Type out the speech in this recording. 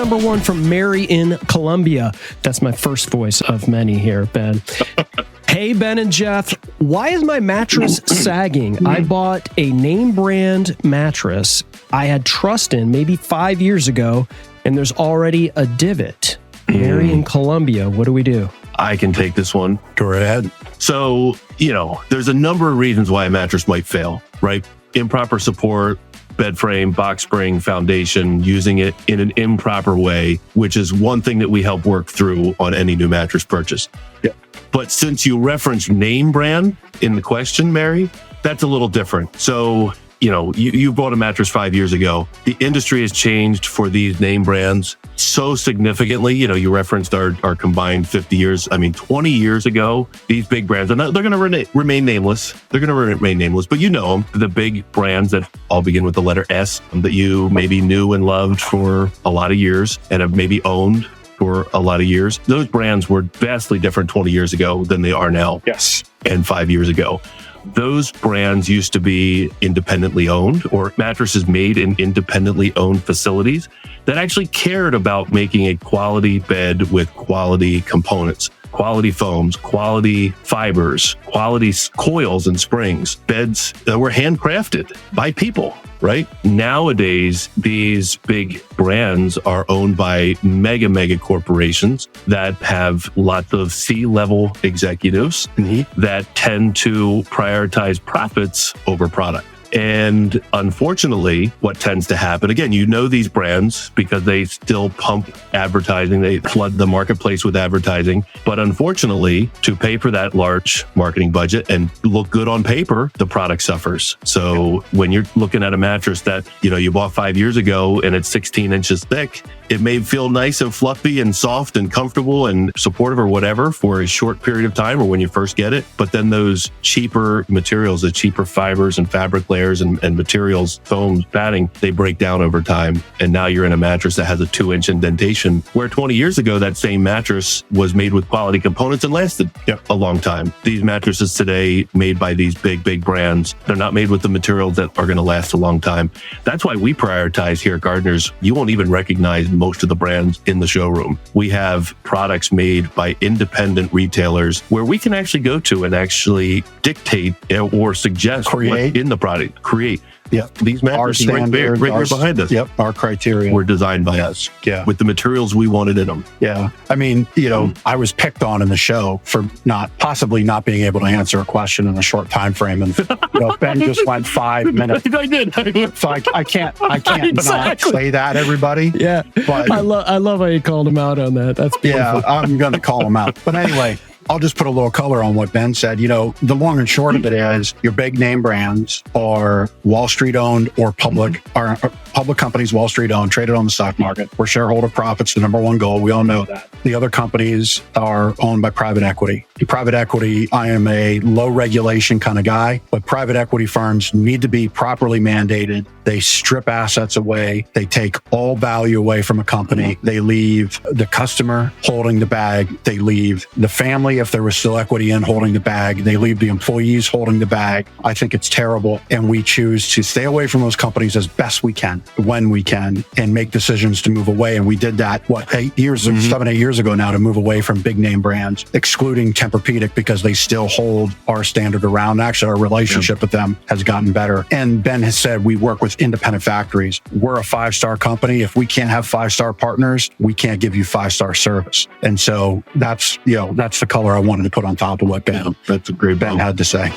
number one from Mary in Columbia. That's my first voice of many here, Ben. Hey, Ben and Jeff, why is my mattress sagging? I bought a name brand mattress I had trust in maybe 5 years ago, and there's already a divot. Mary in Columbia, what do we do? I can take this one. Go right ahead. So, there's a number of reasons why a mattress might fail, right? Improper support, bed frame, box spring, foundation, using it in an improper way, which is one thing that we help work through on any new mattress purchase. Yeah. But since you referenced name brand in the question, Mary, that's a little different. So, you bought a mattress 5 years ago. The industry has changed for these name brands so significantly. You referenced our combined 50 years. 20 years ago, these big brands, they're going to remain nameless. They're going to remain nameless, but them, the big brands that all begin with the letter S that you maybe knew and loved for a lot of years and have maybe owned for a lot of years. Those brands were vastly different 20 years ago than they are now. Yes. And 5 years ago. Those brands used to be independently owned, or mattresses made in independently owned facilities that actually cared about making a quality bed with quality components, quality foams, quality fibers, quality coils and springs, beds that were handcrafted by people, right? Nowadays, these big brands are owned by mega corporations that have lots of C-level executives that tend to prioritize profits over product. And unfortunately, what tends to happen, again, these brands because they still pump advertising, they flood the marketplace with advertising. But unfortunately, to pay for that large marketing budget and look good on paper, the product suffers. So when you're looking at a mattress that, you bought 5 years ago and it's 16 inches thick, it may feel nice and fluffy and soft and comfortable and supportive or whatever for a short period of time or when you first get it. But then those cheaper materials, the cheaper fibers and fabric layers and materials, foams, padding, they break down over time. And now you're in a mattress that has a 2-inch indentation, where 20 years ago, that same mattress was made with quality components and lasted a long time. These mattresses today made by these big brands, they're not made with the materials that are going to last a long time. That's why we prioritize here at Gardner's. You won't even recognize most of the brands in the showroom. We have products made by independent retailers where we can actually go to and actually dictate or suggest what's in the product. Create. Yep. These mattresses right behind us. Yep. Our criteria were designed by us. Yeah. With the materials we wanted in them. Yeah. I was picked on in the show for possibly not being able to answer a question in a short time frame. And Ben just went 5 minutes. I did. So I can't not say that, everybody. Yeah. But I love how you called him out on that. That's beautiful. Yeah, I'm going to call him out. But anyway, I'll just put a little color on what Ben said. The long and short of it is your big name brands are Wall Street owned or public companies, Wall Street owned, traded on the stock market, where shareholder profit's the number one goal. We all know that. The other companies are owned by private equity. Private equity, I am a low regulation kind of guy, but private equity firms need to be properly mandated. They strip assets away. They take all value away from a company. They leave the customer holding the bag. They leave the family, if there was still equity in, holding the bag. They leave the employees holding the bag. I think it's terrible. And we choose to stay away from those companies as best we can, when we can, and make decisions to move away. And we did that, 7, 8 years ago now, to move away from big name brands, excluding Tempur-Pedic because they still hold our standard around. Actually, our relationship with them has gotten better. And Ben has said we work with independent factories. We're a 5-star company. If we can't have 5-star partners, we can't give you 5-star service. And so that's the color I wanted to put on top of what Ben that's a great had to say.